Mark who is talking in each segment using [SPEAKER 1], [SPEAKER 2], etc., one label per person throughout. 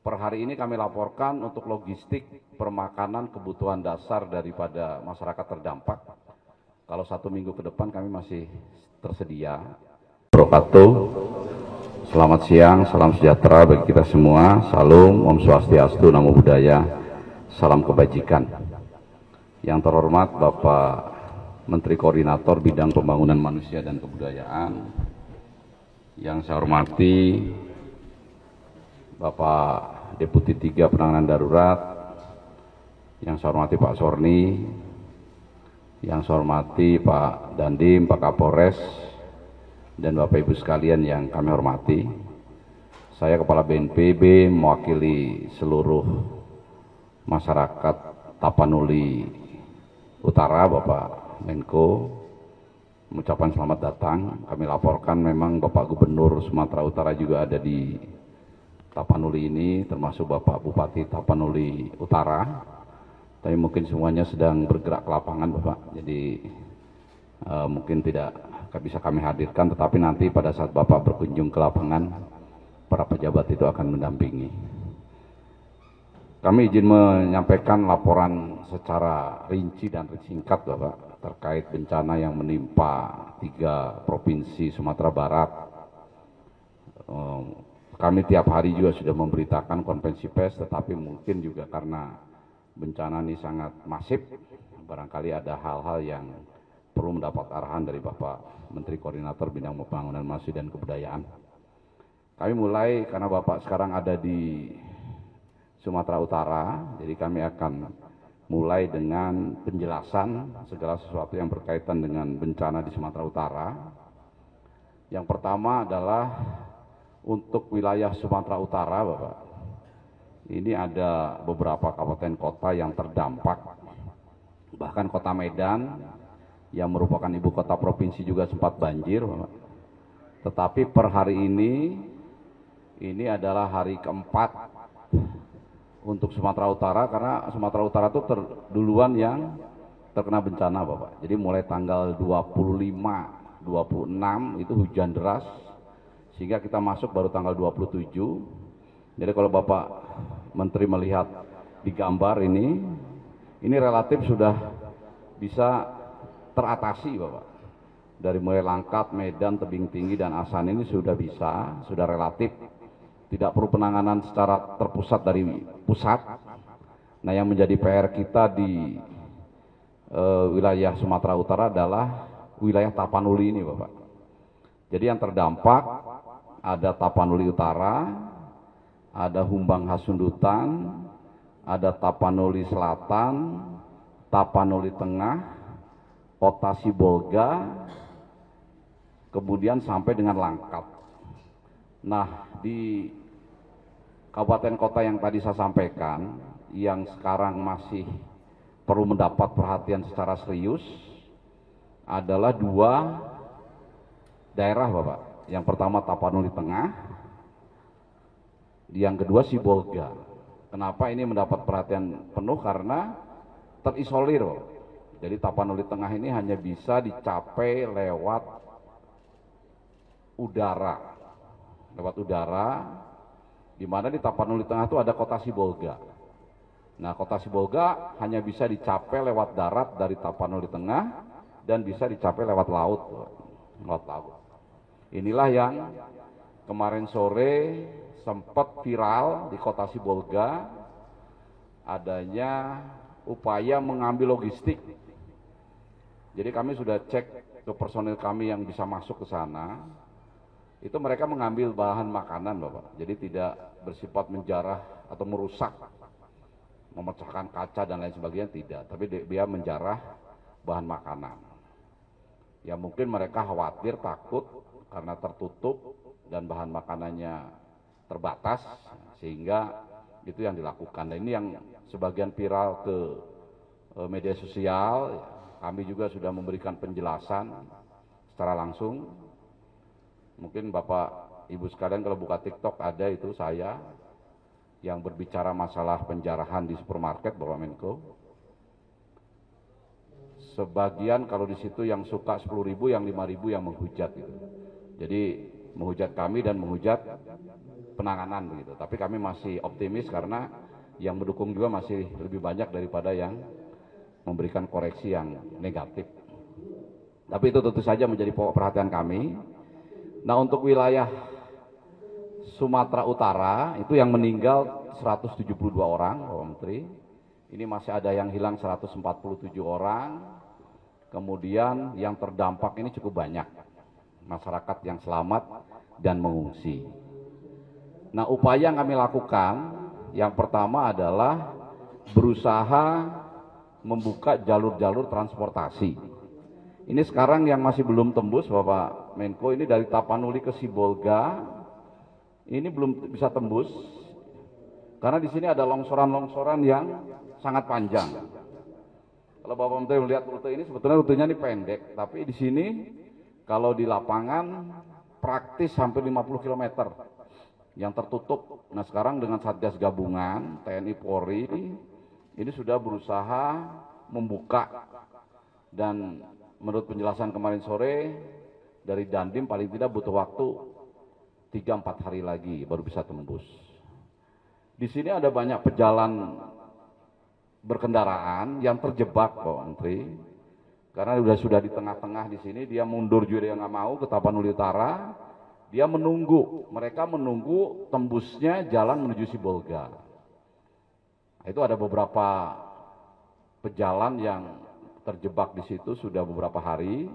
[SPEAKER 1] Per hari ini kami laporkan untuk logistik permakanan kebutuhan dasar daripada masyarakat terdampak. Kalau 1 minggu ke depan kami masih tersedia. Wabarakatuh. Selamat siang, salam sejahtera bagi kita semua. Salam, Om Swastiastu, Namo Buddhaya, salam kebajikan. Yang terhormat Bapak Menteri Koordinator Bidang Pembangunan Manusia dan Kebudayaan, yang saya hormati Bapak Deputi 3 Penanganan Darurat, yang saya hormati Pak Sorni, yang saya hormati Pak Dandim, Pak Kapolres, dan Bapak Ibu sekalian yang kami hormati. Saya Kepala BNPB mewakili seluruh masyarakat Tapanuli Utara, Bapak Menko, mengucapkan selamat datang. Kami laporkan memang Bapak Gubernur Sumatera Utara juga ada di Tapanuli ini, termasuk Bapak Bupati Tapanuli Utara. Tapi mungkin semuanya sedang bergerak ke lapangan, Bapak. Jadi mungkin tidak bisa kami hadirkan, tetapi nanti pada saat Bapak berkunjung ke lapangan, para pejabat itu akan mendampingi. Kami izin menyampaikan laporan secara rinci dan singkat, Bapak, terkait bencana yang menimpa 3 provinsi Sumatera Barat. Kami tiap hari juga sudah memberitakan konferensi pers, tetapi mungkin juga karena bencana ini sangat masif, barangkali ada hal-hal yang perlu mendapat arahan dari Bapak Menteri Koordinator Bidang Pembangunan Manusia dan Kebudayaan. Kami mulai karena Bapak sekarang ada di Sumatera Utara, jadi kami akan mulai dengan penjelasan segala sesuatu yang berkaitan dengan bencana di Sumatera Utara. Yang pertama adalah untuk wilayah Sumatera Utara, Bapak. Ini ada beberapa kabupaten kota yang terdampak, bahkan Kota Medan yang merupakan ibu kota provinsi juga sempat banjir, Bapak. Tetapi per hari ini adalah hari keempat untuk Sumatera Utara, karena Sumatera Utara itu duluan yang terkena bencana, Bapak. Jadi mulai tanggal 25, 26 itu hujan deras, sehingga kita masuk baru tanggal 27. Jadi kalau Bapak Menteri melihat di gambar ini relatif sudah bisa teratasi, Bapak. Dari mulai Langkat, Medan, Tebing Tinggi, dan Asan ini sudah relatif. Tidak perlu penanganan secara terpusat dari pusat. Nah, yang menjadi PR kita di wilayah Sumatera Utara adalah wilayah Tapanuli ini, Bapak. Jadi yang terdampak ada Tapanuli Utara, ada Humbang Hasundutan, ada Tapanuli Selatan, Tapanuli Tengah, Kota Sibolga, kemudian sampai dengan Langkat. Nah, di kabupaten kota yang tadi saya sampaikan, yang sekarang masih perlu mendapat perhatian secara serius adalah 2 daerah, Bapak. Yang pertama Tapanuli Tengah, yang kedua Sibolga. Kenapa ini mendapat perhatian penuh? Karena terisolir, Bapak. Jadi Tapanuli Tengah ini hanya bisa dicapai lewat udara, di mana di Tapanuli Tengah itu ada Kota Sibolga. Nah, Kota Sibolga hanya bisa dicapai lewat darat dari Tapanuli Tengah dan bisa dicapai lewat laut, Inilah yang kemarin sore sempat viral di Kota Sibolga, adanya upaya mengambil logistik. Jadi kami sudah cek ke personil kami yang bisa masuk ke sana, itu mereka mengambil bahan makanan, Bapak. Jadi tidak bersifat menjarah atau merusak, memecahkan kaca dan lain sebagainya, tidak. Tapi dia menjarah bahan makanan. Ya mungkin mereka khawatir, takut karena tertutup dan bahan makanannya terbatas, sehingga itu yang dilakukan. Dan ini yang sebagian viral ke media sosial. Kami juga sudah memberikan penjelasan secara langsung. Mungkin Bapak Ibu sekalian kalau buka TikTok ada itu saya yang berbicara masalah penjarahan di supermarket, Bapak Menko. Sebagian kalau di situ yang suka 10.000, yang 5.000 yang menghujat gitu. Jadi menghujat kami dan menghujat penanganan begitu. Tapi kami masih optimis karena yang mendukung juga masih lebih banyak daripada yang memberikan koreksi yang negatif. Tapi itu tentu saja menjadi pokok perhatian kami. Nah, untuk wilayah Sumatera Utara itu yang meninggal 172 orang, Bapak Menteri. Ini masih ada yang hilang 147 orang. Kemudian yang terdampak ini cukup banyak. Masyarakat yang selamat dan mengungsi. Nah, upaya yang kami lakukan yang pertama adalah berusaha membuka jalur-jalur transportasi. Ini sekarang yang masih belum tembus, Bapak Menko, ini dari Tapanuli ke Sibolga, ini belum bisa tembus, karena di sini ada longsoran-longsoran yang sangat panjang. Kalau Bapak Menteri melihat rute ini, sebetulnya rutenya ini pendek, tapi di sini kalau di lapangan praktis hampir 50 km yang tertutup. Nah, sekarang dengan Satgas Gabungan, TNI Polri, ini sudah berusaha membuka, dan menurut penjelasan kemarin sore dari Dandim paling tidak butuh waktu 3-4 hari lagi baru bisa tembus. Di sini ada banyak pejalan berkendaraan yang terjebak, Pak Menteri, karena sudah di tengah-tengah di sini, dia mundur juga dia nggak mau ke Tapanuli Utara, dia mereka menunggu tembusnya jalan menuju Sibolga. Itu ada beberapa pejalan yang terjebak di situ sudah beberapa hari,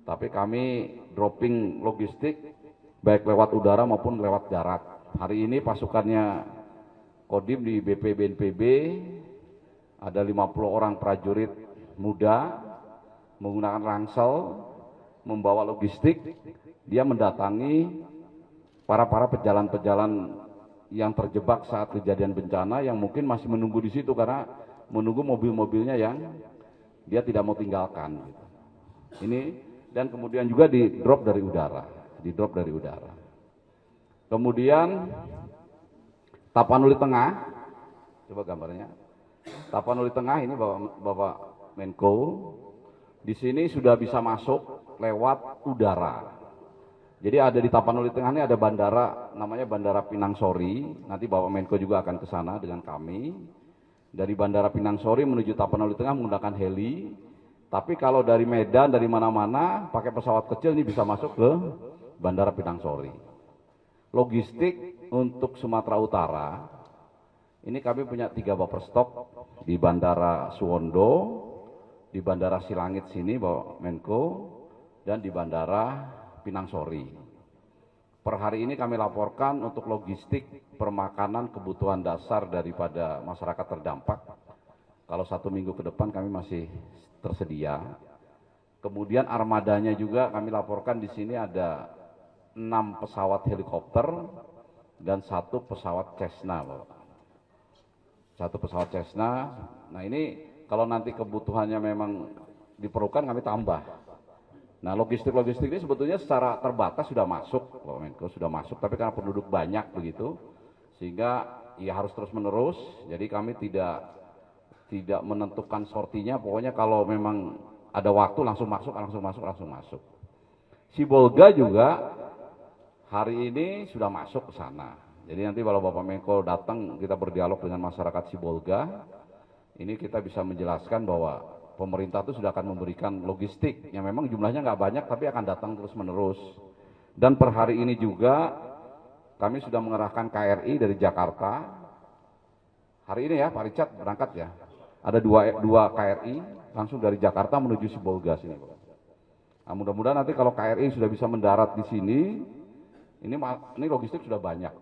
[SPEAKER 1] tapi kami dropping logistik baik lewat udara maupun lewat darat. Hari ini pasukannya Kodim di BP BNPB ada 50 orang prajurit muda menggunakan ransel membawa logistik, dia mendatangi para pejalan-pejalan yang terjebak saat kejadian bencana yang mungkin masih menunggu di situ karena menunggu mobil-mobilnya yang dia tidak mau tinggalkan. Ini dan kemudian juga di drop dari udara. Kemudian Tapanuli Tengah, coba gambarnya. Tapanuli Tengah ini Bapak Menko, di sini sudah bisa masuk lewat udara. Jadi ada di Tapanuli Tengah ini ada bandara, namanya Bandara Pinang Sori. Nanti Bapak Menko juga akan ke sana dengan kami. Dari Bandara Pinang Sori menuju Tapanuli Tengah menggunakan heli. Tapi kalau dari Medan, dari mana-mana, pakai pesawat kecil ini bisa masuk ke Bandara Pinang Sori. Logistik untuk Sumatera Utara, ini kami punya 3 buffer stock di Bandara Suwondo, di Bandara Silangit sini, Bapak Menko, dan di Bandara Pinang Sori. Per hari ini kami laporkan untuk logistik permakanan kebutuhan dasar daripada masyarakat terdampak. Kalau 1 minggu ke depan kami masih tersedia. Kemudian armadanya juga kami laporkan di sini ada 6 pesawat helikopter dan 1 pesawat Cessna, Bapak. 1 pesawat Cessna. Nah, ini kalau nanti kebutuhannya memang diperlukan kami tambah. Nah, logistik ini sebetulnya secara terbatas sudah masuk, Pak Menko, sudah masuk, tapi karena penduduk banyak begitu, sehingga ya harus terus menerus. Jadi kami tidak menentukan sortinya, pokoknya kalau memang ada waktu langsung masuk. Sibolga juga hari ini sudah masuk ke sana. Jadi nanti kalau Bapak Menko datang, kita berdialog dengan masyarakat Sibolga, ini kita bisa menjelaskan bahwa pemerintah itu sudah akan memberikan logistik yang memang jumlahnya nggak banyak tapi akan datang terus menerus. Dan per hari ini juga kami sudah mengerahkan KRI dari Jakarta. Hari ini ya Pak Richard berangkat ya. Ada dua KRI langsung dari Jakarta menuju Sibolga sini. Nah, mudah-mudahan nanti kalau KRI sudah bisa mendarat di sini, ini logistik sudah banyak.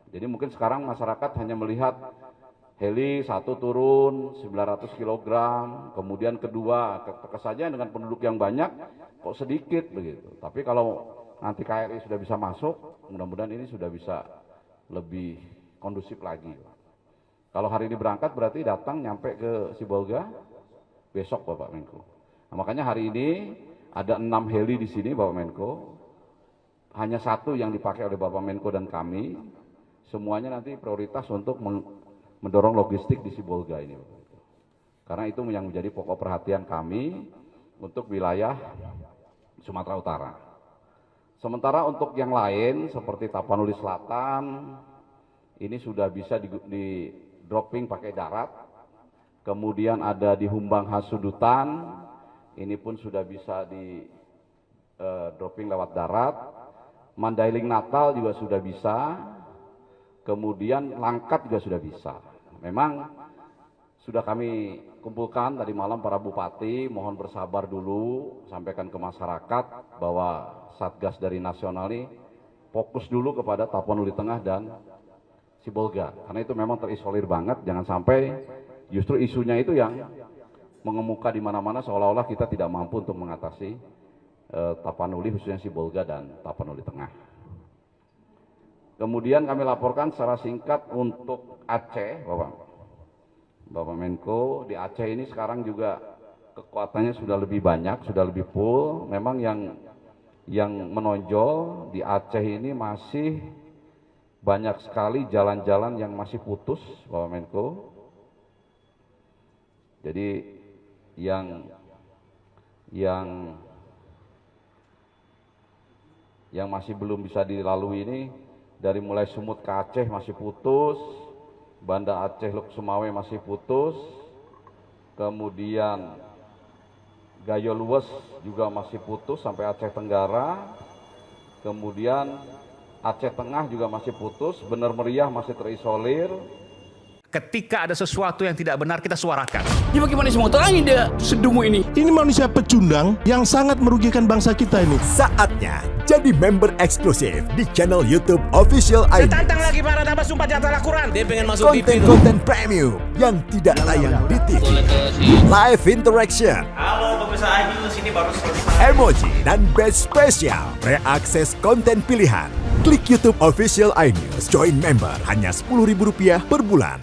[SPEAKER 1] Jadi mungkin sekarang masyarakat hanya melihat heli 1 turun 900 kg, kemudian kedua kesannya dengan penduduk yang banyak kok sedikit begitu. Tapi kalau nanti KRI sudah bisa masuk, mudah-mudahan ini sudah bisa lebih kondusif lagi. Kalau hari ini berangkat berarti datang nyampe ke Sibolga besok, Bapak Menko. Nah, makanya hari ini ada 6 heli di sini, Bapak Menko. Hanya 1 yang dipakai oleh Bapak Menko dan kami. Semuanya nanti prioritas untuk mendorong logistik di Sibolga ini. Karena itu yang menjadi pokok perhatian kami untuk wilayah Sumatera Utara. Sementara untuk yang lain seperti Tapanuli Selatan ini sudah bisa di dropping pakai darat. Kemudian ada di Humbang Hasudutan, ini pun sudah bisa di dropping lewat darat. Mandailing Natal juga sudah bisa. Kemudian Langkat juga sudah bisa. Memang sudah kami kumpulkan tadi malam para bupati, mohon bersabar dulu, sampaikan ke masyarakat bahwa Satgas dari nasional ini fokus dulu kepada Tapanuli Tengah dan Sibolga, karena itu memang terisolir banget. Jangan sampai justru isunya itu yang mengemuka di mana-mana seolah-olah kita tidak mampu untuk mengatasi Tapanuli, khususnya Sibolga dan Tapanuli Tengah. Kemudian kami laporkan secara singkat untuk Aceh, Bapak Menko. Di Aceh ini sekarang juga kekuatannya sudah lebih banyak, sudah lebih full. Memang yang menonjol di Aceh ini masih banyak sekali jalan-jalan yang masih putus, Bapak Menko. Jadi yang masih belum bisa dilalui ini dari mulai Sumut ke Aceh masih putus, Banda Aceh Luk Sumawe masih putus, kemudian Gayo Luwes juga masih putus sampai Aceh Tenggara, kemudian Aceh Tengah juga masih putus, Bener Meriah masih terisolir.
[SPEAKER 2] Ketika ada sesuatu yang tidak benar, kita suarakan.
[SPEAKER 3] Ya bagaimana semua terangin dia sedumu ini?
[SPEAKER 4] Ini manusia pecundang yang sangat merugikan bangsa kita ini.
[SPEAKER 5] Saatnya jadi member eksklusif di channel YouTube Official iNews.
[SPEAKER 2] Tantang lagi para tambah sumpah di atas Al-Quran. Dia pengen masuk TV.
[SPEAKER 5] Konten-konten premium yang tidak tayang di TV. Live interaction.
[SPEAKER 6] Halo pemirsa iNews, ini baru selesai.
[SPEAKER 5] Emoji dan badge spesial. Reakses konten pilihan. Klik YouTube Official iNews. Join member hanya Rp10.000 per bulan.